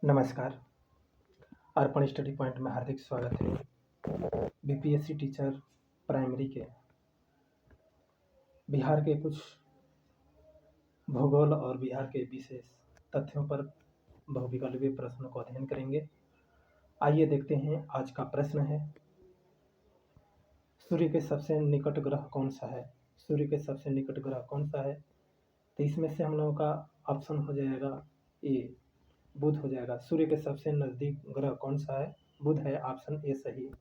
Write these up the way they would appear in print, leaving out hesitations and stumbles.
नमस्कार। अर्पण study point में हार्दिक स्वागत है। बीपीएससी टीचर प्राइमरी के बिहार के कुछ भूगोल और बिहार के विशेष तथ्यों पर बहुविकल्पीय प्रश्नों को अध्ययन करेंगे। आइए देखते हैं। आज का प्रश्न है, सूर्य के सबसे निकट ग्रह कौन सा है? सूर्य के सबसे निकट ग्रह कौन सा है? तो इसमें से हम लोगों का ऑप्शन हो जाएगा ए, बुध हो जाएगा। सूर्य के सबसे नजदीक ग्रह कौन सा है? बुध है। ऑप्शन ए सही है।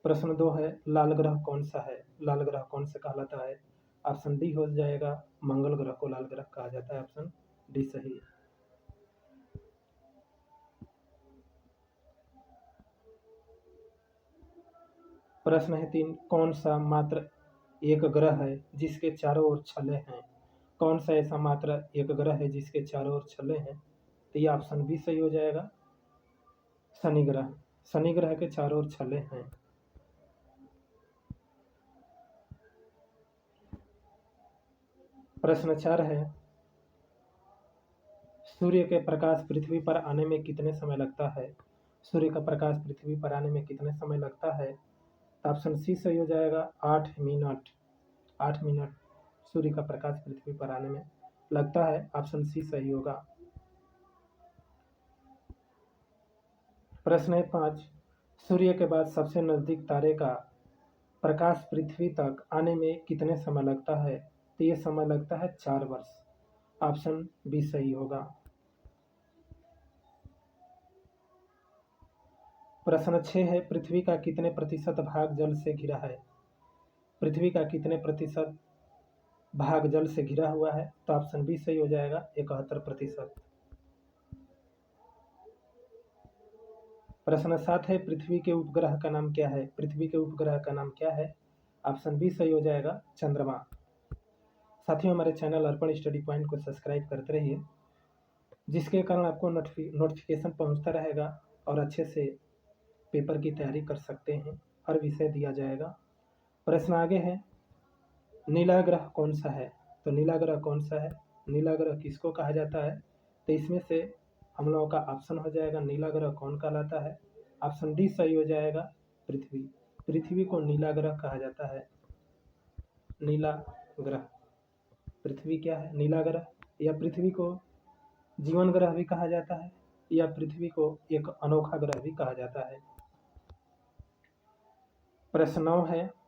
प्रश्न 2 है, लाल ग्रह कौन सा है? लाल ग्रह कौन सा कहलाता है? ऑप्शन डी हो जाएगा, मंगल ग्रह को लाल ग्रह कहा जाता है। ऑप्शन डी सही है। प्रश्न है 3, कौन सा मात्र एक ग्रह है जिसके चारों ओर छल्ले हैं? कौन सा ऐसा मात्र एक ग्रह है जिसके चारों ओर छल्ले हैं? तो ये ऑप्शन बी सही हो जाएगा, शनि ग्रह। शनि ग्रह के चारों ओर छल्ले हैं। प्रश्न 4 है, सूर्य के प्रकाश पृथ्वी पर आने में कितने समय लगता है? सूर्य का प्रकाश पृथ्वी पर आने में कितने समय लगता है? तो ऑप्शन सी सही हो जाएगा, 8 मिनट। 8 मिनट सूर्य का प्रकाश पृथ्वी पर आने में लगता है। ऑप्शन सी सही होगा। प्रश्न है 5, सूर्य के बाद सबसे नजदीक तारे का प्रकाश पृथ्वी तक आने में कितने समय लगता है? तो ये समय लगता है 4 वर्ष। ऑप्शन बी सही होगा। प्रश्न 6 है, पृथ्वी का कितने प्रतिशत भाग जल से घिरा है? पृथ्वी का कितने प्रतिशत भाग जल से घिरा हुआ है? तो ऑप्शन बी सही हो जाएगा, 71%। प्रश्न 7 है, पृथ्वी के उपग्रह का नाम क्या है? पृथ्वी के उपग्रह का नाम क्या है? ऑप्शन बी सही हो जाएगा, चंद्रमा। साथियों, हमारे चैनल अर्पण स्टडी पॉइंट को सब्सक्राइब करते रहिए, जिसके कारण आपको नोटिफिकेशन पहुंचता रहेगा और अच्छे से पेपर की तैयारी कर सकते हैं। हर विषय दिया जाएगा। प्रश्न आगे है, नीला ग्रह कौन सा है? तो नीला ग्रह कौन सा है? नीला ग्रह किसको कहा जाता है? तो इसमें से हम लोगों का ऑप्शन हो जाएगा, नीला ग्रह कौन कहलाता है? ऑप्शन डी सही हो जाएगा, पृथ्वी। पृथ्वी को नीला ग्रह कहा जाता है। नीला ग्रह, पृथ्वी क्या है? नीला ग्रह। या पृथ्वी को जीवन ग्रह भी कहा जाता है, या पृथ्वी को एक अनोखा ग्रह भी कहा जाता है। प्रश्न 9 है,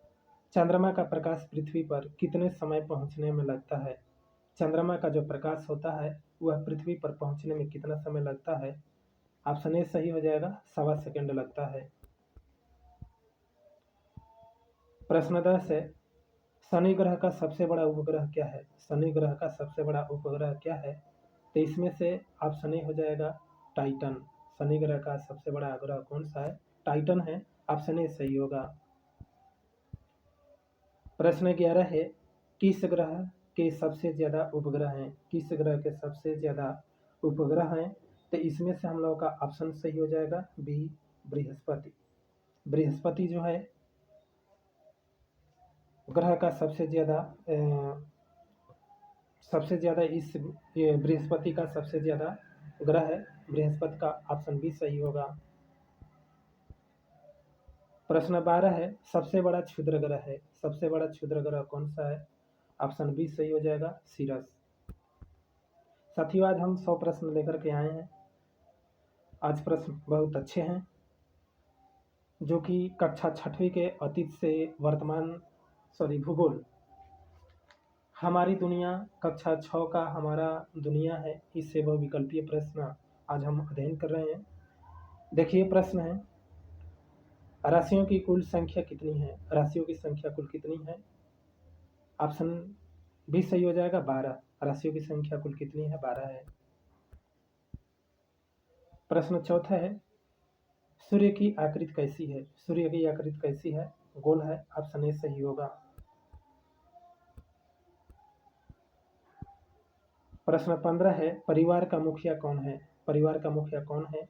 चंद्रमा का प्रकाश पृथ्वी पर कितने समय पहुंचने में लगता है? चंद्रमा का जो प्रकाश होता है वह पृथ्वी पर पहुंचने में कितना समय लगता है? ऑप्शन ए सही हो जाएगा, 1.25 सेकंड लगता है। प्रश्न 10 है, शनि ग्रह का सबसे बड़ा उपग्रह क्या है? शनि ग्रह का सबसे बड़ा उपग्रह क्या है? तो इसमें से ऑप्शन ए हो जाएगा, टाइटन। शनि ग्रह का सबसे बड़ा ग्रह कौन सा है? टाइटन है। ऑप्शन ए सही होगा। प्रश्न 11 है, किस ग्रह के सबसे ज्यादा उपग्रह हैं? किस ग्रह के सबसे ज्यादा उपग्रह हैं? तो इसमें से हम लोगों का ऑप्शन सही हो जाएगा, बी, बृहस्पति। बृहस्पति जो है ग्रह का सबसे ज्यादा इस बृहस्पति का सबसे ज्यादा ग्रह है बृहस्पति का। ऑप्शन बी सही होगा। प्रश्न 12 है, सबसे बड़ा क्षुद्र ग्रह है। सबसे बड़ा क्षुद्र ग्रह कौन सा है? ऑप्शन बी सही हो जाएगा, सीरस। साथियों, आज हम 100 प्रश्न लेकर के आए हैं। आज प्रश्न बहुत अच्छे हैं, जो कि कक्षा 6वीं के अतीत से वर्तमान भूगोल, हमारी दुनिया कक्षा 6 का हमारा दुनिया है, इससे बहुविकल्पीय प्रश्न आज हम अध्ययन कर रहे हैं। देखिए, प्रश्न है, राशियों की कुल संख्या कितनी है? राशियों की संख्या कुल कितनी है? ऑप्शन बी सही हो जाएगा, 12। राशियों की संख्या कुल कितनी है? 12 है। प्रश्न 4 है, सूर्य की आकृति कैसी है? सूर्य की आकृति कैसी है? गोल है। ऑप्शन ए सही होगा। प्रश्न 15 है, परिवार का मुखिया कौन है? परिवार का मुखिया कौन है?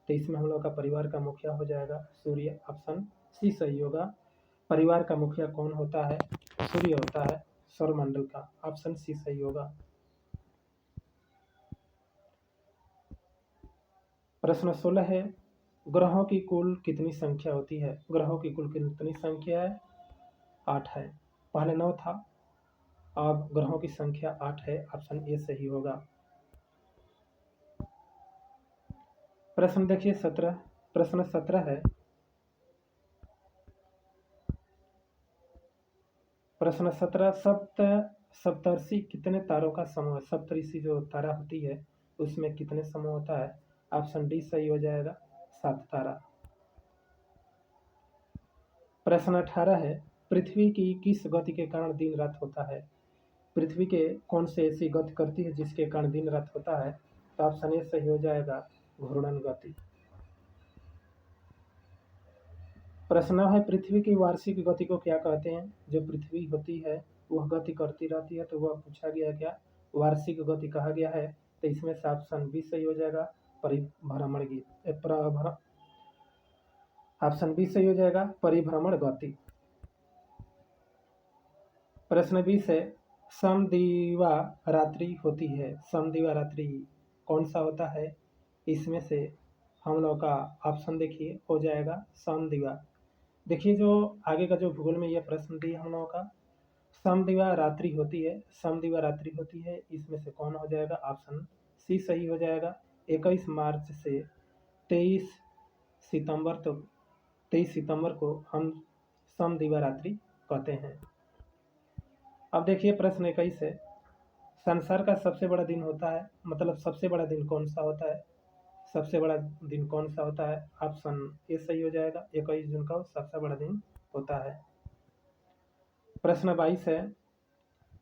तो इसमें हम लोग का परिवार का मुखिया हो जाएगा सूर्य। ऑप्शन सी सही होगा। परिवार का मुखिया कौन होता है? सूर्य होता है, सौरमंडल का। ऑप्शन सी सही होगा। प्रश्न 16 है, ग्रहों की कुल कितनी संख्या होती है? ग्रहों की कुल कितनी संख्या है? 8 है। पहले 9 था, अब ग्रहों की संख्या 8 है। ऑप्शन ए सही होगा। प्रश्न देखिए 17, प्रश्न 17 है, प्रश्न 17, सप्तर्षि कितने तारों का समूह है? सप्तऋषि जो तारा होती है उसमें कितने समूह होता है? ऑप्शन डी सही हो जाएगा, 7 तारा। प्रश्न 18 है, पृथ्वी की किस गति के कारण दिन रात होता है? पृथ्वी के कौन से ऐसी गति करती है जिसके कारण दिन रात होता है? तो ऑप्शन ए सही हो जाएगा, घूर्णन गति। प्रश्न है, पृथ्वी की वार्षिक गति को क्या कहते हैं? जो पृथ्वी होती है वह गति करती रहती है, तो वह पूछा गया क्या? वार्षिक गति कहा गया है। तो इसमें से ऑप्शन बी सही हो जाएगा, परिभ्रमण ऑप्शन बी सही हो जाएगा, परिभ्रमण गति। प्रश्न 20 है, समदिवा रात्रि होती है, समदिवा रात्रि कौन सा होता है? इसमें से हम लोग का ऑप्शन देखिए हो जाएगा समदिवा। देखिए जो आगे का जो भूगोल में यह प्रश्न दिया हम लोगों का, समदिवा रात्रि होती है, समदिवा रात्रि होती है, इसमें से कौन हो जाएगा? ऑप्शन सी सही हो जाएगा। 21 मार्च से 23 सितंबर तक, 23 सितंबर को हम समदिवा रात्रि कहते हैं। अब देखिए प्रश्न 21 है, संसार का सबसे बड़ा दिन होता है, मतलब सबसे बड़ा दिन कौन सा होता है? सबसे बड़ा दिन कौन सा होता है? ऑप्शन ए सही हो जाएगा, 21 जून का सबसे बड़ा दिन होता है। प्रश्न 22 है,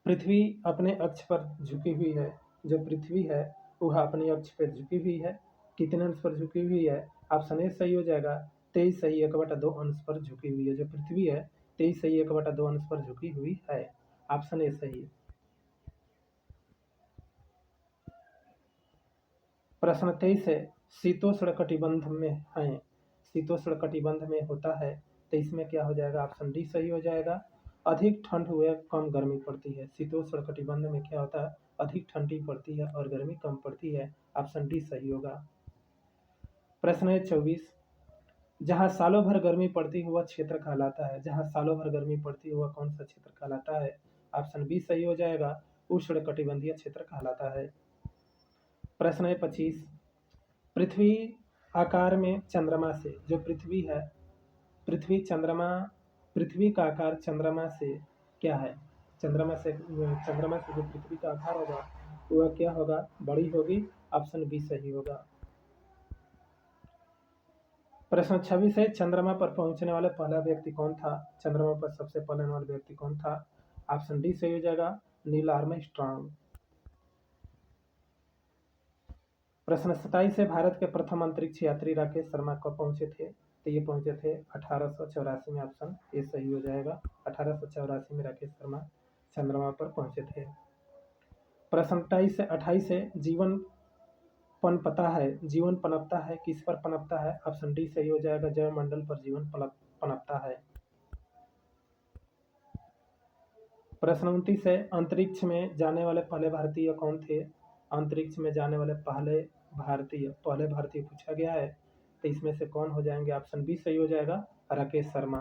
पृथ्वी अपने अक्ष पर झुकी हुई है, जो पृथ्वी है वह अपने अक्ष पर झुकी हुई है, कितने अंश पर झुकी हुई है? ऑप्शन ए सही हो जाएगा, 23 सही 1/2 अंश पर झुकी हुई है। जो पृथ्वी है 23 सही 1/2 अंश पर झुकी हुई है। ऑप्शन ए सही है। प्रश्न 23 है, शीतोष्ण कटिबंध में है, शीतोष्ण कटिबंध में होता है, तो इसमें क्या हो जाएगा? ऑप्शन डी सही हो जाएगा, अधिक ठंड हुए कम गर्मी पड़ती है। शीतोष्ण कटिबंध में क्या होता है? अधिक ठंडी पड़ती है और गर्मी कम पड़ती है। ऑप्शन डी सही होगा। प्रश्न है 24, जहाँ सालों भर गर्मी पड़ती है वह क्षेत्र कहलाता है, जहाँ सालों भर गर्मी पड़ती है वह कौन सा क्षेत्र कहलाता है? ऑप्शन बी सही हो जाएगा, उष्ण कटिबंधीय क्षेत्र कहलाता है। प्रश्न है 25, पृथ्वी आकार में चंद्रमा से, जो पृथ्वी है, पृथ्वी का आकार चंद्रमा से क्या है? चंद्रमा से जो पृथ्वी का आकार होगा वह क्या होगा? बड़ी होगी। ऑप्शन बी सही होगा। प्रश्न 26 है, चंद्रमा पर पहुंचने वाला पहला व्यक्ति कौन था? चंद्रमा पर सबसे पहले वाला व्यक्ति कौन था? ऑप्शन डी सही हो जाएगा, नील आर्मस्ट्रांग। प्रश्न 27 है, भारत के प्रथम अंतरिक्ष यात्री राकेश शर्मा कब पहुंचे थे? तो ये पहुंचे थे 1884 में। ऑप्शन ए सही हो जाएगा, 1884 में राकेश शर्मा चंद्रमा पर पहुंचे थे। प्रश्न 28 से 28 है, जीवन पनपता है, किस पर पनपता है? ऑप्शन डी सही हो जाएगा, जैव मंडल पर जीवन पनपता है। प्रश्न 29 है, अंतरिक्ष में जाने वाले पहले भारतीय कौन थे? अंतरिक्ष में जाने वाले पहले भारतीय पूछा गया है, तो इसमें से कौन हो जाएंगे? ऑप्शन बी सही हो जाएगा, राकेश शर्मा।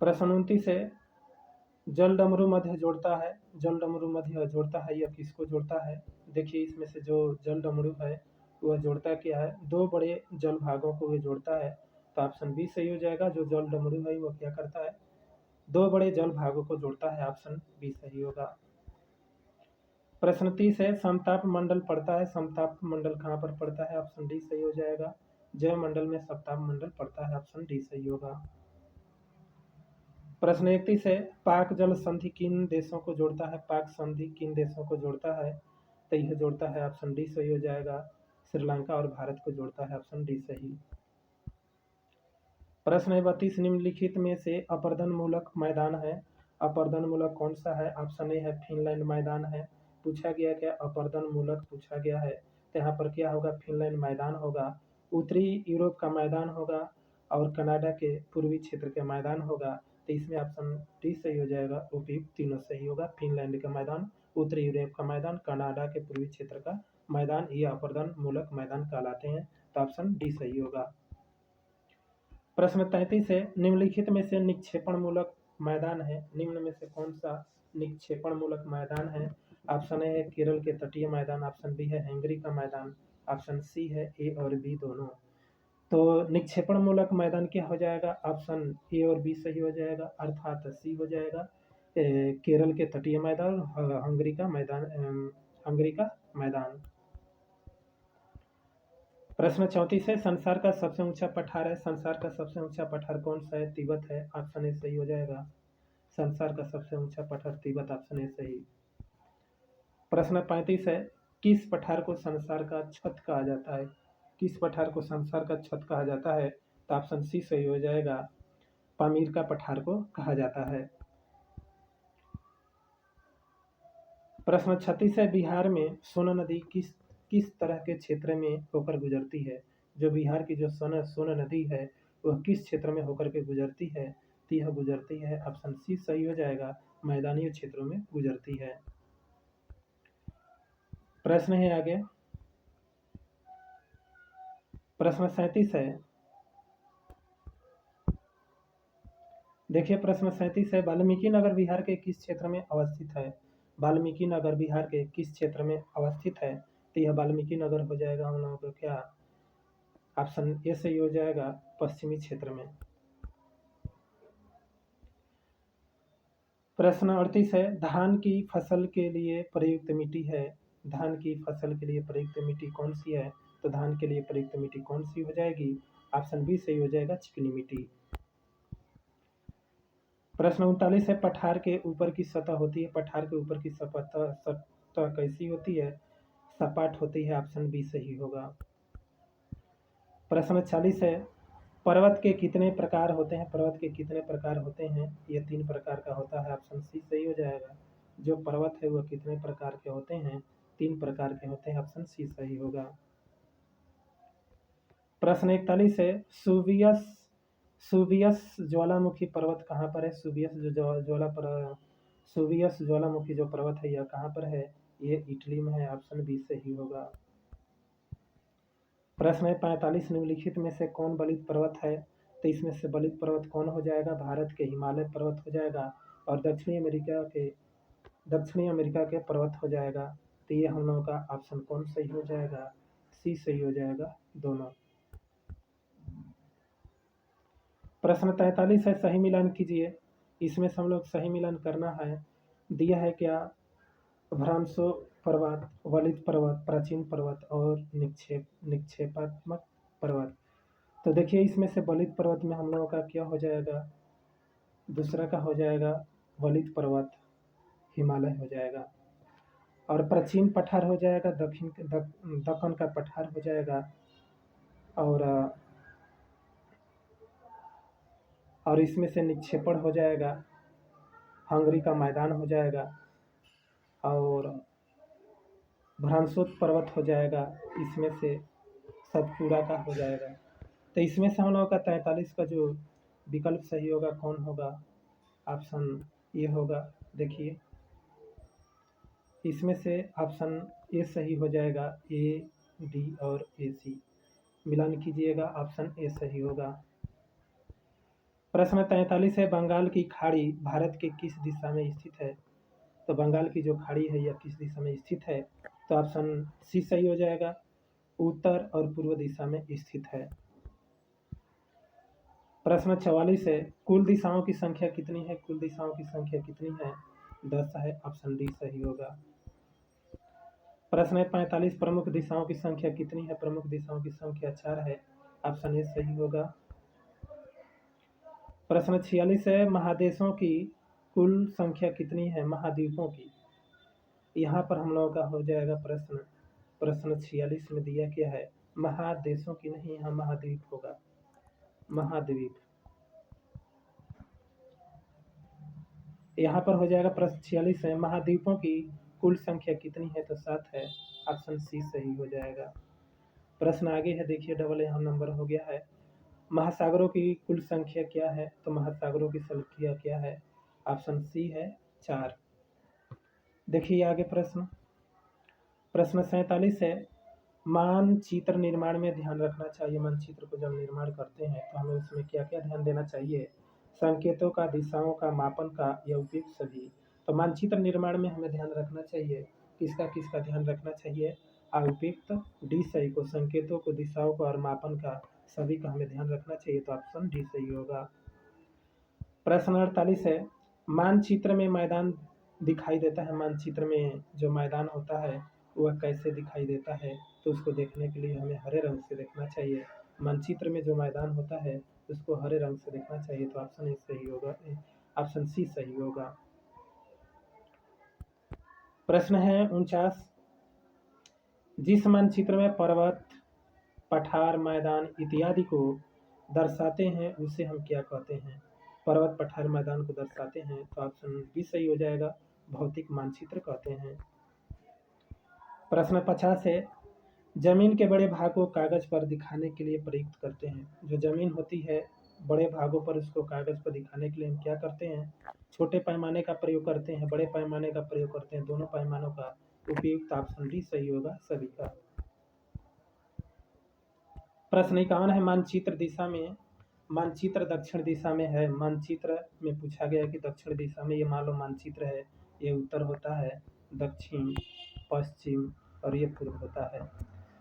प्रश्न 29 है, जल डमरू मध्य जोड़ता है, जल डमरू मध्य जोड़ता है, यह किसको जोड़ता है? देखिए इसमें से जो जल डमरू है वह जोड़ता क्या है? दो बड़े जल भागों को वह जोड़ता है। तो ऑप्शन बी सही हो जाएगा, जो जल डमरू है वह क्या करता है? दो बड़े जल भागों को जोड़ता है। ऑप्शन बी सही होगा। प्रश्न 30 है, समताप मंडल पड़ता है, समताप मंडल कहाँ पर पड़ता है? ऑप्शन डी सही हो जाएगा, जैव मंडल में समताप मंडल पड़ता है। ऑप्शन डी सही होगा। प्रश्न 31 है, पाक जल संधि किन देशों को जोड़ता है? पाक संधि किन देशों को जोड़ता है? तो यह जोड़ता है, ऑप्शन डी सही हो जाएगा, श्रीलंका और भारत को जोड़ता है। ऑप्शन डी सही। प्रश्न 32, निम्नलिखित में से अपर्दन मूलक मैदान है, अपर्दन मूलक कौन सा है? ऑप्शन ए है फिनलैंड मैदान है। पूछा गया क्या? अपर्दन मूलक पूछा गया है, तो यहाँ पर क्या होगा? फिनलैंड मैदान होगा। उत्तरी यूरोप का मैदान होगा और कनाडा के पूर्वी क्षेत्र के मैदान होगा। तो इसमें ऑप्शन डी सही हो जाएगा, उपयुक्त तीनों सही होगा, फिनलैंड का मैदान, उत्तरी यूरोप का मैदान, कनाडा के पूर्वी क्षेत्र का मैदान ये अपरदन मूलक मैदान कहलाते हैं। तो ऑप्शन डी सही होगा। प्रश्न 33 है, निम्नलिखित में से निक्षेपण मूलक मैदान है, निम्न में से कौन सा निक्षेपण मूलक मैदान है? ऑप्शन ए है केरल के तटीय मैदान, ऑप्शन बी है हंगरी का मैदान, ऑप्शन सी है ए और बी दोनों। तो निक्षेपण मूलक मैदान क्या हो जाएगा? ऑप्शन ए और बी सही हो जाएगा, अर्थात सी हो जाएगा केरल के तटीय मैदान, हंगरी का मैदान, हंगरी का मैदान। प्रश्न 34 है, संसार का सबसे ऊंचा पठार है, संसार का सबसे ऊंचा पठार कौन सा है? तिब्बत है, ऑप्शन ए सही हो जाएगा। संसार का सबसे ऊंचा पठार तिब्बत, ऑप्शन ए सही। प्रश्न 35 है, किस पठार को संसार का छत कहा जाता है? किस पठार को संसार का छत कहा जाता है? तो ऑप्शन सी सही हो जाएगा, पामीर का पठार को कहा जाता है। प्रश्न 36 है, बिहार में सोन नदी किस तरह के क्षेत्र में होकर गुजरती है? जो बिहार की जो सोन नदी है वह किस क्षेत्र में होकर के गुजरती है? तो यह गुजरती है, ऑप्शन सी सही हो जाएगा, मैदानी क्षेत्रों में गुजरती है। प्रश्न है आगे, प्रश्न 37 है, देखिए प्रश्न 37 है, वाल्मीकि नगर बिहार के किस क्षेत्र में अवस्थित है? वाल्मीकि नगर बिहार के किस क्षेत्र में अवस्थित है? तो यह वाल्मीकि नगर हो जाएगा हम लोगों को क्या, ऑप्शन ए सही हो जाएगा, पश्चिमी क्षेत्र में। प्रश्न 38 है, धान की फसल के लिए प्रयुक्त मिट्टी है, धान की फसल के लिए प्रयुक्त मिट्टी कौन सी है? तो धान के लिए प्रयुक्त मिट्टी कौन सी हो जाएगी? ऑप्शन बी सही हो जाएगा, चिकनी मिट्टी। प्रश्न 39 है, पठार के ऊपर की सतह होती है, पठार के ऊपर की सतह कैसी होती है? सपाट होती है, ऑप्शन बी सही होगा। प्रश्न 40 है, पर्वत के कितने प्रकार होते हैं? पर्वत के कितने प्रकार होते हैं? ये 3 प्रकार का होता है, ऑप्शन सी सही हो जाएगा। जो पर्वत है वह कितने प्रकार के होते हैं? 3 प्रकार के होते हैं, ऑप्शन सी सही होगा। प्रश्न 41 है, सुबियस ज्वालामुखी पर्वत कहाँ पर है? सुबियस ज्वालामुखी जो पर्वत है यह कहाँ पर है? ये इटली में है, ऑप्शन बी सही होगा। प्रश्न 45, निम्नलिखित में से कौन बलित पर्वत है? तो इसमें से बलित पर्वत कौन हो जाएगा? भारत के हिमालय पर्वत हो जाएगा और दक्षिणी अमेरिका के पर्वत हो जाएगा। तो ये हम लोगों का ऑप्शन कौन सही हो जाएगा? सी सही हो जाएगा, दोनों। प्रश्न 43 है, सही मिलान कीजिए, इसमें से हम लोग सही मिलान करना है। दिया है क्या? भ्रंशो पर्वत, वलित पर्वत, प्राचीन पर्वत और निक्षेपात्मक पर्वत। तो देखिए इसमें से वलित पर्वत में हम लोगों का क्या हो जाएगा? दूसरा का हो जाएगा वलित पर्वत, हिमालय हो जाएगा। और प्राचीन पठार हो जाएगा दक्कन का पठार हो जाएगा। और इसमें से निक्षेपण हो जाएगा, हंगरी का मैदान हो जाएगा और भ्रंशोत पर्वत हो जाएगा, इसमें से सतपुड़ा का हो जाएगा। तो इसमें से हम लोगों का 43 का जो विकल्प सही होगा कौन होगा? ऑप्शन ए होगा। देखिए इसमें से ऑप्शन ए सही हो जाएगा, ए, डी और ए, सी मिलान कीजिएगा, ऑप्शन ए सही होगा। प्रश्न 43 है, बंगाल की खाड़ी भारत के किस दिशा में स्थित है? तो बंगाल की जो खाड़ी है यह किस दिशा में स्थित है? तो ऑप्शन सी सही हो जाएगा, उत्तर और पूर्व दिशा में स्थित है। प्रश्न 44 है, कुल दिशाओं की संख्या कितनी है? कुल दिशाओं की संख्या कितनी है? 10 है, ऑप्शन डी सही होगा। प्रश्न 45, प्रमुख दिशाओं की संख्या कितनी है? प्रमुख दिशाओं की संख्या 4 है, ऑप्शन ए सही होगा। प्रश्न 46 है, महादेशों की कुल संख्या कितनी है? महाद्वीपों की। यहाँ पर हम लोगों का हो जाएगा प्रश्न 46 में दिया क्या है? महादेशों की नहीं, यहाँ महाद्वीप होगा, महाद्वीप। यहाँ पर हो जाएगा प्रश्न 46 है, महाद्वीपों की कुल संख्या कितनी है? तो 7 है, ऑप्शन सी सही हो जाएगा। प्रश्न आगे है, देखिए डबल यहाँ नंबर हो गया है, महासागरों की कुल संख्या क्या है? तो महासागरों की संख्या क्या है? ऑप्शन सी है 4। देखिए आगे प्रश्न, प्रश्न 47 है, मानचित्र निर्माण में ध्यान रखना चाहिए। मानचित्र को जब निर्माण करते हैं तो हमें उसमें क्या क्या ध्यान देना चाहिए? संकेतों का, दिशाओं का, मापन का या उपयुक्त सभी। तो मानचित्र निर्माण में हमें ध्यान रखना चाहिए, किसका किसका ध्यान रखना चाहिए? उपयुक्त, डी सही को, संकेतों को, दिशाओं को और मापन का सभी का हमें ध्यान रखना चाहिए। तो ऑप्शन डी सही होगा। प्रश्न 48 है, मानचित्र में मैदान दिखाई देता है। मानचित्र में जो मैदान होता है वह कैसे दिखाई देता है? तो उसको देखने के लिए हमें हरे रंग से देखना चाहिए। मानचित्र में जो मैदान होता है उसको हरे रंग से देखना चाहिए। तो ऑप्शन ए सही होगा, ऑप्शन सी सही होगा। प्रश्न है 49, जिस मानचित्र में पर्वत, पठार, मैदान इत्यादि को दर्शाते हैं उसे हम क्या कहते हैं? पर्वत, पठार, मैदान को दर्शाते हैं तो ऑप्शन बी सही हो जाएगा, भौतिक मानचित्र कहते हैं। प्रश्न 50 है, जमीन के बड़े भाग को कागज पर दिखाने के लिए प्रयुक्त करते हैं। जो जमीन होती है बड़े भागों पर उसको कागज पर दिखाने के लिए हम क्या करते हैं? छोटे पैमाने का प्रयोग करते हैं, बड़े पैमाने का प्रयोग करते हैं, दोनों पैमानों का उपयुक्त। ऑप्शन डी सही होगा सभी का। प्रश्न 51 है, मानचित्र दिशा में, मानचित्र दक्षिण दिशा में है। मानचित्र में पूछा गया कि दक्षिण दिशा में, ये मान लो मानचित्र है, ये उत्तर होता है, दक्षिण, पश्चिम और ये पूर्व होता है।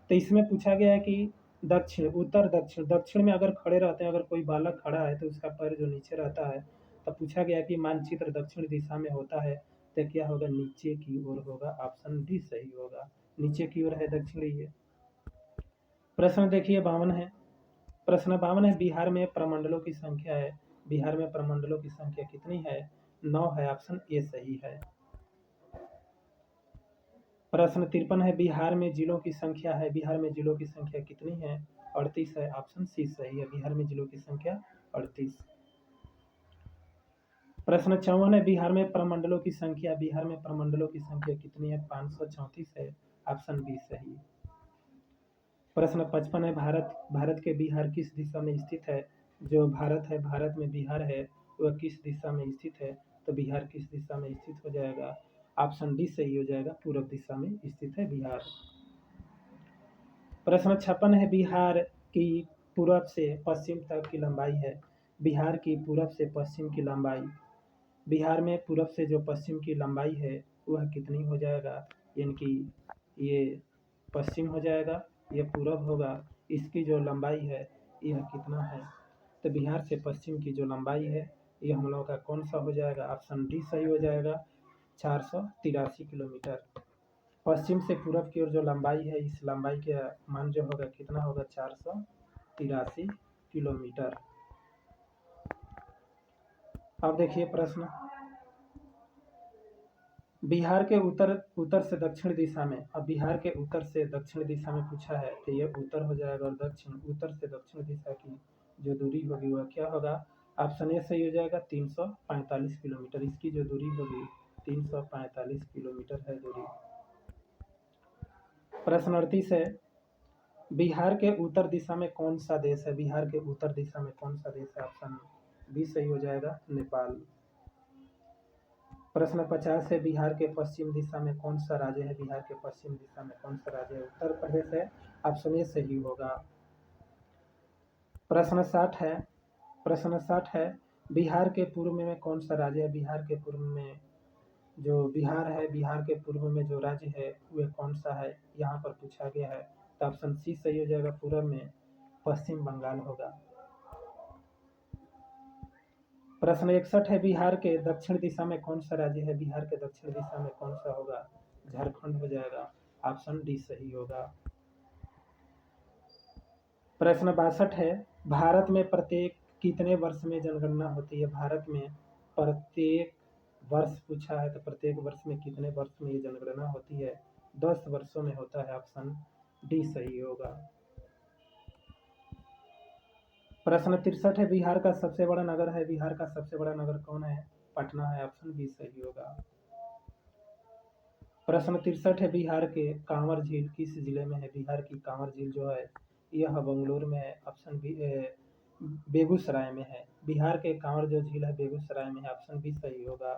तो इसमें पूछा गया है कि दक्षिण, उत्तर, दक्षिण। दक्षिण में अगर खड़े रहते हैं, अगर कोई बालक खड़ा है तो उसका पैर जो नीचे रहता है, तो पूछा गया कि मानचित्र दक्षिण दिशा में होता है तो क्या होगा? नीचे की ओर होगा। ऑप्शन डी सही होगा, नीचे की ओर है दक्षिण ये। प्रश्न देखिए 52 है, प्रश्न 52 है, बिहार में प्रमंडलों की संख्या है। बिहार में प्रमंडलों की संख्या कितनी है? 9 है। ऑप्शन ए सही है। प्रश्न 53 है, बिहार में जिलों की संख्या है। बिहार में जिलों की संख्या कितनी है? 38 है। ऑप्शन सी सही है, बिहार में जिलों की संख्या 38। प्रश्न 54 है, बिहार में प्रमंडलों की संख्या। बिहार में प्रमंडलों की संख्या कितनी है? 534 है। ऑप्शन बी सही। प्रश्न 55 है, भारत के बिहार किस दिशा में स्थित है? जो भारत है, भारत में बिहार है, वह किस दिशा में स्थित है? तो बिहार किस दिशा में स्थित हो जाएगा? ऑप्शन डी सही हो जाएगा, पूर्व दिशा में स्थित है बिहार। प्रश्न 56 है, बिहार की पूर्व से पश्चिम तक की लंबाई है। बिहार की पूर्व से पश्चिम की लंबाई, बिहार में पूर्व से जो पश्चिम की लंबाई है वह कितनी हो जाएगा? यानी कि ये पश्चिम हो जाएगा, ये पूर्व होगा, इसकी जो लंबाई है यह कितना है? तो बिहार से पश्चिम की जो लंबाई है ये हम लोगों का कौन सा हो जाएगा? ऑप्शन डी सही हो जाएगा, 483 किलोमीटर। पश्चिम से पूर्व की ओर जो लंबाई है, इस लंबाई के मान जो होगा कितना होगा? 483 किलोमीटर। अब देखिए प्रश्न, बिहार के उत्तर से दक्षिण दिशा में, अब बिहार के उत्तर से दक्षिण दिशा में पूछा है तो ये उत्तर हो जाएगा, और दक्षिण, उत्तर से दक्षिण दिशा की जो दूरी होगी वह क्या होगा? ऑप्शन ए सही हो जाएगा, 345 किलोमीटर। इसकी जो दूरी होगी 345 किलोमीटर है दूरी। प्रश्न 38 है, बिहार के उत्तर दिशा में कौन सा देश है? बिहार के उत्तर दिशा में कौन सा देश है? ऑप्शन बी सही हो जाएगा, नेपाल। प्रश्न 50 है, बिहार के पश्चिम दिशा में कौन सा राज्य है? बिहार के पश्चिम दिशा में कौन सा राज्य है? उत्तर प्रदेश है। ऑप्शन ए सही होगा। प्रश्न 60 है, प्रश्न 60 है, बिहार के पूर्व में कौन सा राज्य है? बिहार के पूर्व में जो बिहार है, बिहार के पूर्व में जो राज्य है वह कौन सा है? यहाँ पर पूछा गया है तो ऑप्शन सी सही हो जाएगा, पूर्व में पश्चिम बंगाल होगा। प्रश्न 61 है, बिहार के दक्षिण दिशा में कौन सा राज्य है? बिहार के दक्षिण दिशा में कौन सा होगा? झारखंड हो जाएगा। ऑप्शन डी सही होगा। प्रश्न 62 है, भारत में प्रत्येक कितने वर्ष में जनगणना होती है? भारत में प्रत्येक वर्ष पूछा है तो प्रत्येक वर्ष में कितने वर्ष में ये जनगणना होती है? 10 वर्षों में होता है। ऑप्शन डी सही होगा। प्रश्न 63 है, बिहार का सबसे बड़ा नगर है। बिहार का सबसे बड़ा नगर कौन है? पटना है। ऑप्शन बी सही होगा। प्रश्न 63 है, बिहार के कांवर झील किस जिले में है? बिहार की कांवर झील जो है यह बेंगलुरु में है। ऑप्शन बी, बेगूसराय में है। बिहार के कांवर जो झील है बेगूसराय में है। ऑप्शन बी सही होगा।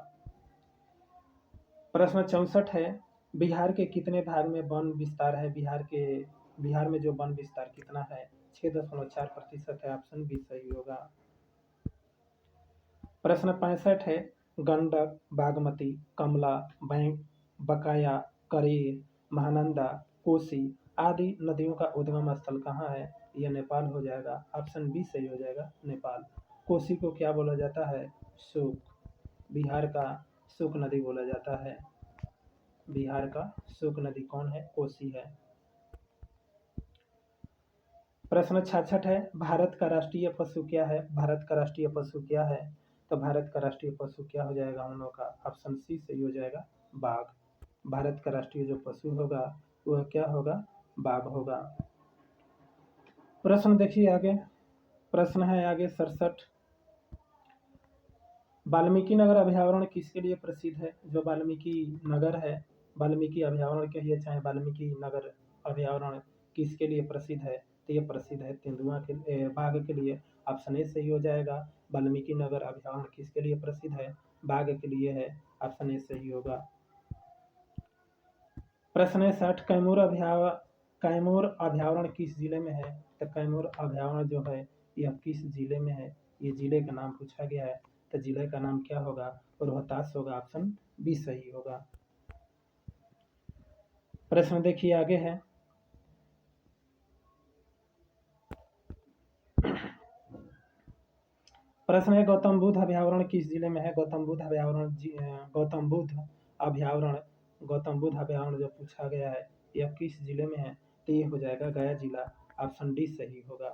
प्रश्न 64 है, बिहार के कितने भाग में वन विस्तार है? बिहार में जो वन विस्तार कितना है? 6.4% है। ऑप्शन बी सही होगा। प्रश्न 65 है। गंडक, बागमती, कमला, बकाया, करेर, महानंदा, कोसी आदि नदियों का उद्गम स्थल कहाँ है? यह नेपाल हो जाएगा। ऑप्शन बी सही हो जाएगा, नेपाल। कोसी को क्या बोला जाता है? शुक। बिहार का शुक नदी बोला जाता है। बिहार का शुक नदी कौन है? कोसी है। प्रश्न 66 है। भारत का राष्ट्रीय पशु क्या है? भारत का राष्ट्रीय पशु क्या है? तो भारत का राष्ट्रीय पशु क्या हो जाएगा हम लोग का? ऑप्शन सी सही हो जाएगा, बाघ। भारत का राष्ट्रीय जो पशु होगा वह क्या होगा? बाघ होगा। प्रश्न देखिए आगे। प्रश्न है आगे 67। वाल्मीकि नगर अभ्यारण्य किसके लिए प्रसिद्ध है? जो वाल्मीकि नगर है, वाल्मीकि अभ्यारण्य कहिए चाहे वाल्मीकि नगर अभ्यारण्य, किसके लिए प्रसिद्ध है? तो ये प्रसिद्ध है तेंदुआ के बाघ के लिए। ऑप्शन ए सही हो जाएगा। वाल्मीकि नगर अभ्यारण्य किसके लिए प्रसिद्ध है? बाघ के लिए है। ऑप्शन ए सही होगा। प्रश्न 60। कैमूर अभ्यारण्य किस जिले में है? तो कैमूर अभ्यारण्य जो है यह किस जिले में है? ये जिले का नाम पूछा गया है। तो जिले का नाम क्या होगा? रोहतास होगा। ऑप्शन बी सही होगा। प्रश्न देखिए आगे है। प्रश्न है गौतम बुद्ध अभ्यारण्य किस जिले में है? गौतम बुद्ध अभ्यारण्य गौतम बुद्ध अभ्यारण्य जो पूछा गया है यह किस जिले में है? तो ये हो जाएगा गया जिला। ऑप्शन डी सही होगा।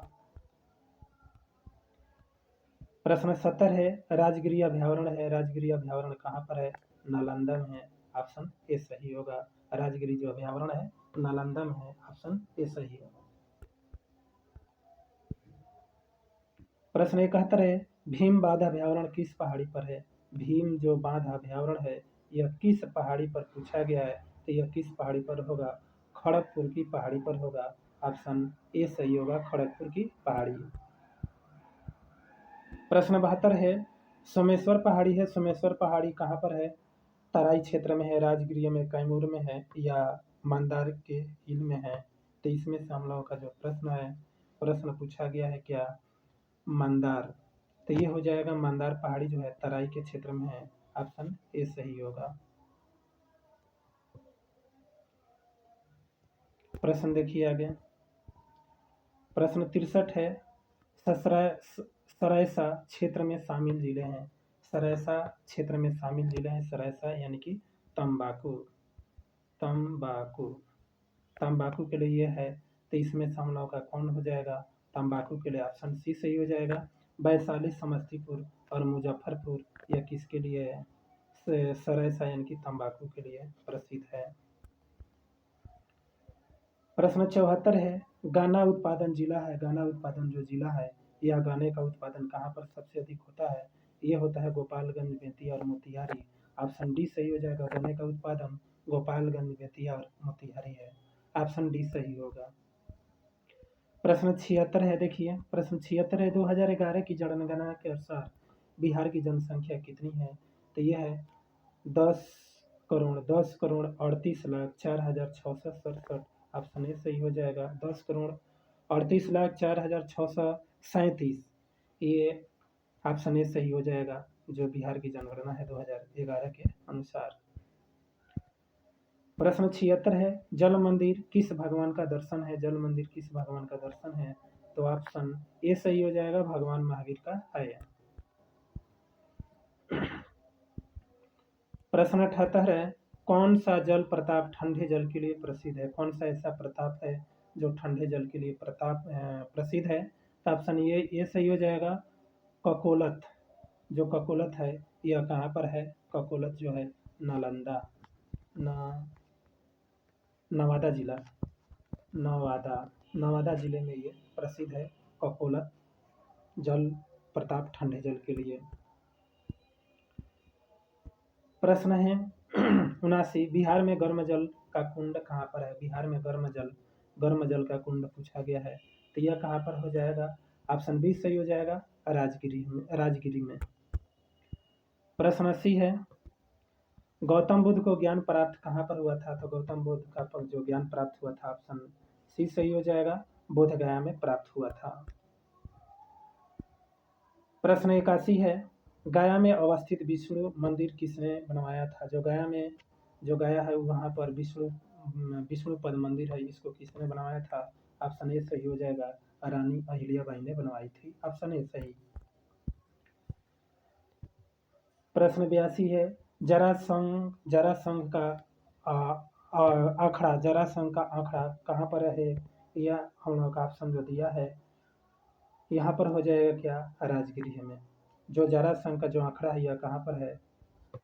प्रश्न 70 है। राजगिरी अभ्यारण्य है, राजगिरी अभ्यारण्य कहाँ पर है? नालंदा में है। ऑप्शन ए सही होगा। राजगिरी जो अभ्यारण्य है नालंदा में है। ऑप्शन ए सही है। प्रश्न 71 है। भीम बांध अभ्यारण्य किस पहाड़ी पर है? भीम जो बांध अभ्यारण्य है यह किस पहाड़ी पर पूछा गया है? तो यह किस पहाड़ी पर होगा? खड़गपुर की पहाड़ी पर होगा। ऑप्शन ए सही होगा, खड़गपुर की पहाड़ी। प्रश्न 72 है। सोमेश्वर पहाड़ी है, सोमेश्वर पहाड़ी कहाँ पर है? तराई क्षेत्र में है, राजगिरी में, कैमूर में है या मंदार के हिल में है? तो इसमें से हम लोगों का जो प्रश्न है, प्रश्न पूछा गया है क्या? मंदार। तो ये हो जाएगा मंदार पहाड़ी जो है तराई के क्षेत्र में है। ऑप्शन ए सही होगा। प्रश्न देखिए आगे। प्रश्न 63 है। सरैसा क्षेत्र में शामिल जिले हैं। सरैसा क्षेत्र में शामिल जिले हैं। सरैसा यानी कि तंबाकू। तंबाकू तंबाकू के लिए ये है। तो इसमें से हम लोग का कौन हो जाएगा? तंबाकू के लिए ऑप्शन सी सही हो जाएगा। वैशाली, समस्तीपुर और मुजफ्फरपुर यह किसके लिए है? सरैसा यानी कि तंबाकू के लिए प्रसिद्ध है। प्रश्न 74 है। गाना उत्पादन जिला है, गाना उत्पादन जो जिला है यह गाने का उत्पादन कहाँ पर सबसे अधिक होता है? ये होता है गोपालगंज, बेतिया और मोतिहारी। ऑप्शन डी सही हो जाएगा। गाने का उत्पादन गोपालगंज, बेतिया और मोतिहारी है। ऑप्शन डी सही होगा। प्रश्न 76 है। देखिए प्रश्न 76 है। 2011 की जनगणना के अनुसार बिहार की जनसंख्या कितनी है? तो यह है 10,38,04,667। ऑप्शन ए सही हो जाएगा। 10,38,04,637 ये ऑप्शन ए सही हो जाएगा। जो बिहार की जनगणना है 2011 के अनुसार। प्रश्न 76 है। जल मंदिर किस भगवान का दर्शन है? जल मंदिर किस भगवान का दर्शन है? तो ऑप्शन ए सही हो जाएगा, भगवान महावीर का है। प्रश्न 78 है। कौन सा जल प्रताप ठंडे जल के लिए प्रसिद्ध है? कौन सा ऐसा प्रताप है जो ठंडे जल के लिए प्रसिद्ध है? तो ऑप्शन ये सही हो जाएगा, ककोलत। जो ककोलत है यह कहाँ पर है? ककोलत जो है नालंदा, नवादा जिला, नवादा जिले में ये प्रसिद्ध है ककोलत जल प्रताप ठंडे जल के लिए। प्रश्न है 79। बिहार में गर्म जल का कुंड कहाँ पर है? बिहार में गर्म जल का कुंड पूछा गया है। तो यह कहाँ पर हो जाएगा? ऑप्शन बी सही हो जाएगा, राजगिरी में। प्रश्न 80 है। गौतम बुद्ध को ज्ञान प्राप्त कहाँ पर हुआ था? तो गौतम बुद्ध का जो ज्ञान प्राप्त हुआ था, ऑप्शन सी सही हो जाएगा, बोध गया में प्राप्त हुआ था। प्रश्न 81 है, गया में अवस्थित विष्णु मंदिर किसने बनवाया था? जो गया है वहाँ पर विष्णु पद मंदिर है, इसको किसने बनवाया था? ऑप्शन ए सही हो जाएगा, रानी अहिल्याबाई ने बनवाई थी, ऑप्शन ए सही। प्रश्न 82 है, जरासंध का आखड़ा कहाँ पर है? यह हम लोग का ऑप्शन जो दिया है यहाँ पर हो जाएगा क्या? राजगृह में। जो जरासंध का जो आखड़ा है यह कहाँ पर है?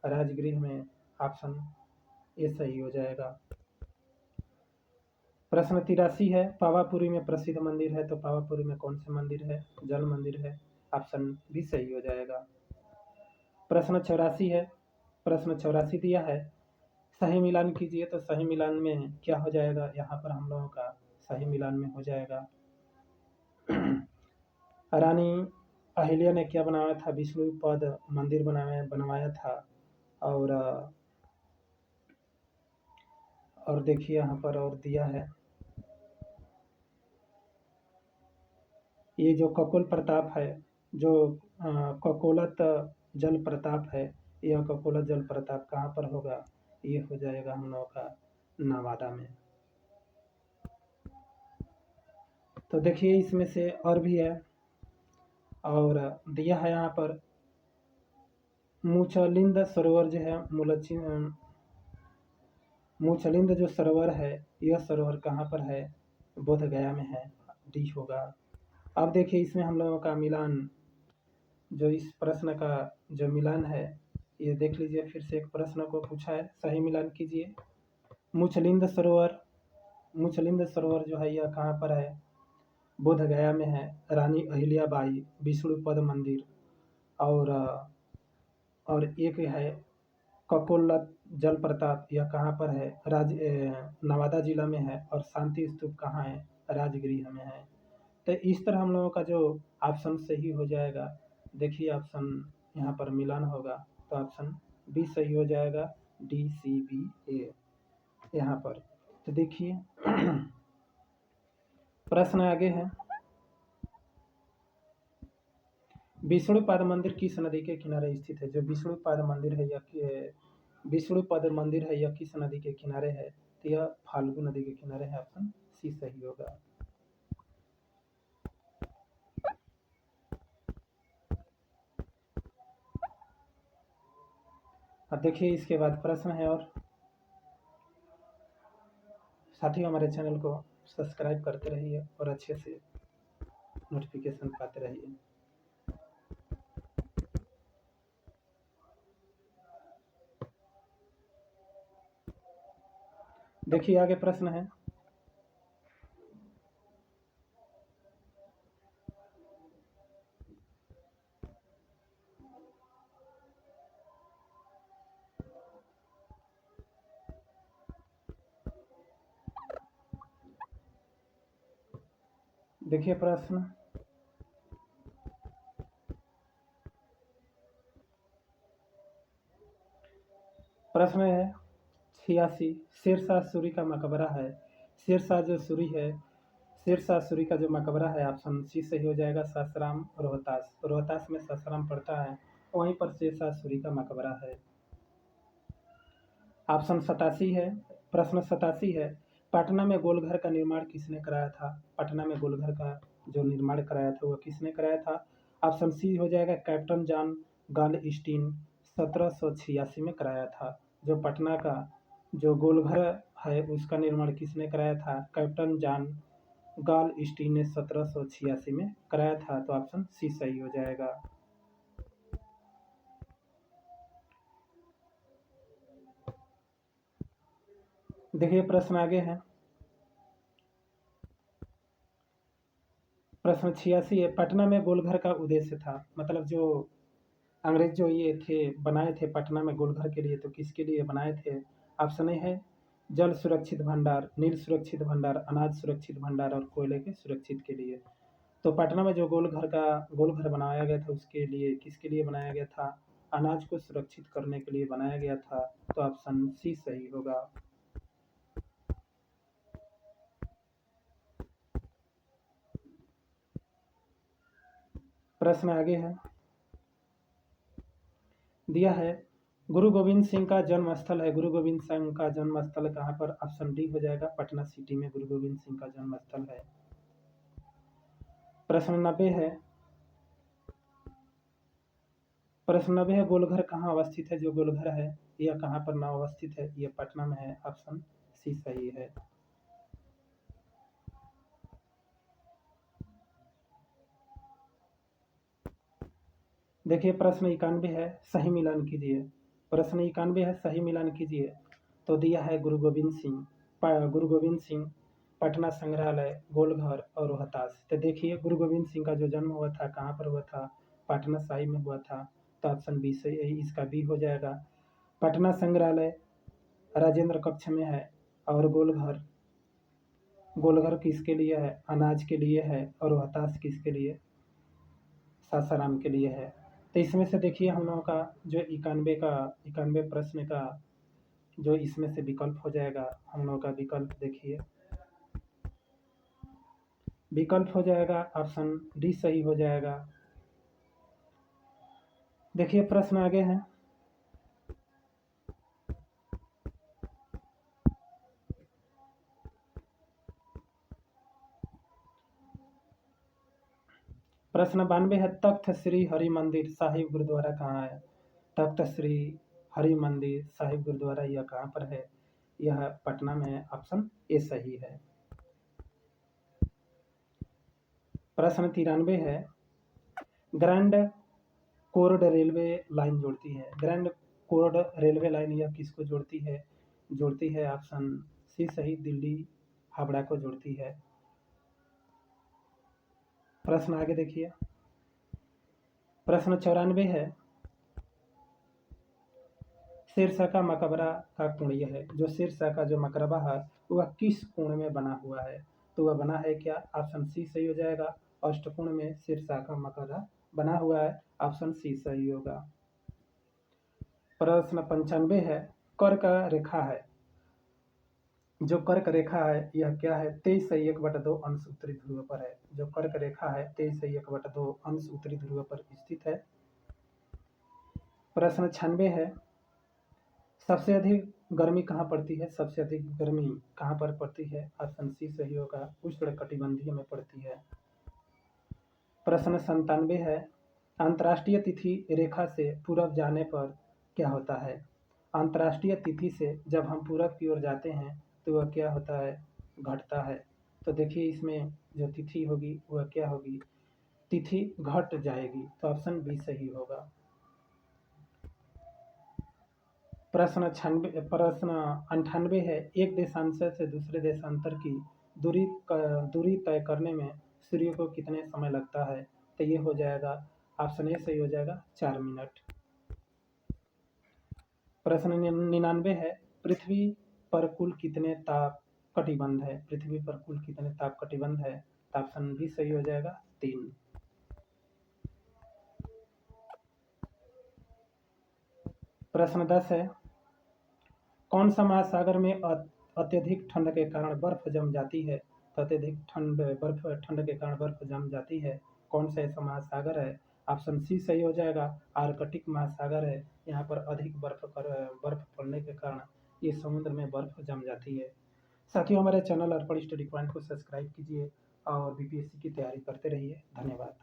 राजगृह में, ऑप्शन ए सही हो जाएगा। प्रश्न 83 है, पावापुरी में प्रसिद्ध मंदिर है, तो पावापुरी में कौन से मंदिर है? जल मंदिर है, ऑप्शन भी सही हो जाएगा। प्रश्न 84 है, प्रश्न 84 दिया है, सही मिलान कीजिए, तो सही मिलान में क्या हो जाएगा? यहाँ पर हम लोगों का सही मिलान में हो जाएगा रानी अहिल्या ने क्या बनाया था? विष्णु पद मंदिर बनवाया था। और देखिए यहाँ पर और दिया है, ये जो ककोल प्रताप है, जो ककोलत जल प्रताप है, यह ककोलत जल प्रताप कहाँ पर होगा? ये हो जाएगा हम लोगों का नवादा में। तो देखिए इसमें से और भी है, और दिया है यहाँ पर मूचलिंद सरोवर जो है, मूचलिंद जो सरोवर है, यह सरोवर कहाँ पर है? बोध गया में है, डी होगा। अब देखिए इसमें हम लोगों का मिलान, जो इस प्रश्न का जो मिलान है, ये देख लीजिए, फिर से एक प्रश्न को पूछा है, सही मिलान कीजिए। मूचलिंद सरोवर जो है यह कहाँ पर है? बोध गया में है। रानी अहिल्याबाई विष्णु पद मंदिर, और एक है ककोलत जल प्रताप, यह कहाँ पर है? नवादा जिला में है। और शांति स्तूप कहाँ है? राजगृह में है। तो इस तरह हम लोगों का जो ऑप्शन सही हो जाएगा, देखिए ऑप्शन यहाँ पर मिलान होगा, तो ऑप्शन बी सही हो जाएगा, डी सी बी ए यहाँ पर। तो देखिए प्रश्न आगे है, विष्णुपद मंदिर किस नदी के किनारे स्थित है? जो विष्णुपद मंदिर है यह किस नदी के किनारे है? तो यह फाल्गु नदी के किनारे है, ऑप्शन सी सही होगा। अब देखिए इसके बाद प्रश्न है, और साथियों हमारे चैनल को सब्सक्राइब करते रहिए और अच्छे से नोटिफिकेशन पाते रहिए। देखिए आगे प्रश्न है, देखिए प्रश्न है 86, शेरशाह सूरी का मकबरा है। शेरशाह सूरी का जो मकबरा है, ऑप्शन सी सही हो जाएगा, सासाराम रोहतास में सासाराम पड़ता है, वहीं पर शेरशाह सूरी का मकबरा है। ऑप्शन 87 है, प्रश्न 87 है, पटना में गोलघर का निर्माण किसने कराया था? पटना में गोलघर का जो निर्माण कराया था वह किसने कराया था? ऑप्शन सी हो जाएगा, कैप्टन जॉन गालस्टीन 1786 में कराया था। जो पटना का जो गोलघर है उसका निर्माण किसने कराया था? कैप्टन जॉन गालस्टीन ने 1786 में कराया था, तो ऑप्शन सी सही हो जाएगा। देखिए प्रश्न आगे है, प्रश्न 86 है, पटना में गोलघर का उद्देश्य था, मतलब जो अंग्रेज जो ये थे बनाए थे पटना में गोलघर के लिए, तो किसके लिए बनाए थे? ऑप्शन ए है, जल सुरक्षित भंडार, नील सुरक्षित भंडार, अनाज सुरक्षित भंडार और कोयले के सुरक्षित के लिए। तो पटना में जो गोलघर बनाया गया था उसके लिए किसके लिए बनाया गया था? अनाज को सुरक्षित करने के लिए बनाया गया था। तो ऑप्शन सी सही होगा। प्रश्न आगे है, दिया है गुरु गोविंद सिंह का जन्म स्थल है। गुरु गोविंद सिंह का जन्म स्थल कहाँ पर? ऑप्शन डी हो जाएगा, पटना सिटी में गुरु गोविंद सिंह का जन्म स्थल है। प्रश्न 90 है, गोलघर कहाँ अवस्थित है? जो गोलघर है यह कहाँ पर ना अवस्थित है? यह पटना में है। ऑप्शन सी सही है। देखिए प्रश्न 91 है, सही मिलान कीजिए। प्रश्न 91 है, सही मिलान कीजिए। तो दिया है गुरु गोविंद सिंह, पटना संग्रहालय, गोलघर और रोहतास। तो देखिए गुरु गोविंद सिंह का जो जन्म हुआ था कहाँ पर हुआ था? पटना साहिब में हुआ था। तो ऑप्शन बी सही, इसका बी हो जाएगा। पटना संग्रहालय राजेंद्र कक्ष में है, और गोलघर किसके लिए है? अनाज के लिए है। और रोहतास किसके लिए? सासाराम के लिए है। तो इसमें से देखिए हम लोगों का जो 91 प्रश्न का जो इसमें से विकल्प हो जाएगा, हम लोगों का विकल्प देखिए, विकल्प हो जाएगा ऑप्शन डी सही हो जाएगा। देखिए प्रश्न आगे है, प्रश्न 92 है, तख्त श्री हरि मंदिर साहिब गुरुद्वारा कहाँ है? तख्त श्री हरि मंदिर साहिब गुरुद्वारा यह कहाँ पर है? यह पटना में है। ऑप्शन ए सही है। प्रश्न 93 है, ग्रैंड कोर्ड रेलवे लाइन जोड़ती है। ग्रैंड कोर्ड रेलवे लाइन यह किसको जोड़ती है? ऑप्शन सी सही, दिल्ली हावड़ा को जोड़ती है। प्रश्न आगे देखिए, प्रश्न 94 है, शेरशाह का मकबरा का कोण यह है। जो शेरशाह का जो मकबरा है वह किस कोण में बना हुआ है? तो वह बना है क्या? ऑप्शन सी सही हो जाएगा, अष्टकोण में शेरशाह का मकबरा बना हुआ है। ऑप्शन सी सही होगा। प्रश्न 95 है, कर्क रेखा है। जो कर्क रेखा है यह क्या है? 23.1/2 अंश उत्तरी ध्रुव पर है। जो कर्क रेखा है 23.1/2 अंश उत्तरी ध्रुव पर स्थित है। प्रश्न 96 है, सबसे अधिक गर्मी कहाँ पड़ती है? सबसे अधिक गर्मी कहाँ पर पड़ती है? ऑप्शन सी सही होगा, उष्णकटिबंधीय में पड़ती है। प्रश्न 97 है, अंतर्राष्ट्रीय तिथि रेखा से पूरब जाने पर क्या होता है? अंतर्राष्ट्रीय तिथि से जब हम पूरब की ओर जाते हैं तो वह क्या होता है? घटता है। तो देखिए इसमें जो तिथि होगी वह क्या होगी? तिथि घट जाएगी। तो ऑप्शन बी सही होगा। प्रश्न 98 है, एक देशांतर से दूसरे देशांतर की दूरी तय करने में सूर्य को कितने समय लगता है? तो ये हो जाएगा, ऑप्शन ए सही हो जाएगा, 4 मिनट। प्रश्न 99 है, पृथ्वी पर कुल कितने ताप कटिबंध है? पृथ्वी पर कुल कितने ताप कटिबंध है? तो ऑप्शन बी सही हो जाएगा, 3। प्रश्न 10 है, कौन सा महासागर में अत्यधिक ठंड के कारण बर्फ जम जाती है? तो अत्यधिक ठंड के कारण बर्फ जम जाती है, कौन सा ऐसा महासागर है? ऑप्शन सी सही हो जाएगा, आर्कटिक महासागर है। यहाँ पर अधिक बर्फ पड़ने के कारण ये समुद्र में बर्फ जम जाती है। साथियों हमारे चैनल अर्पण स्टडी पॉइंट को सब्सक्राइब कीजिए और बीपीएससी की तैयारी करते रहिए। धन्यवाद।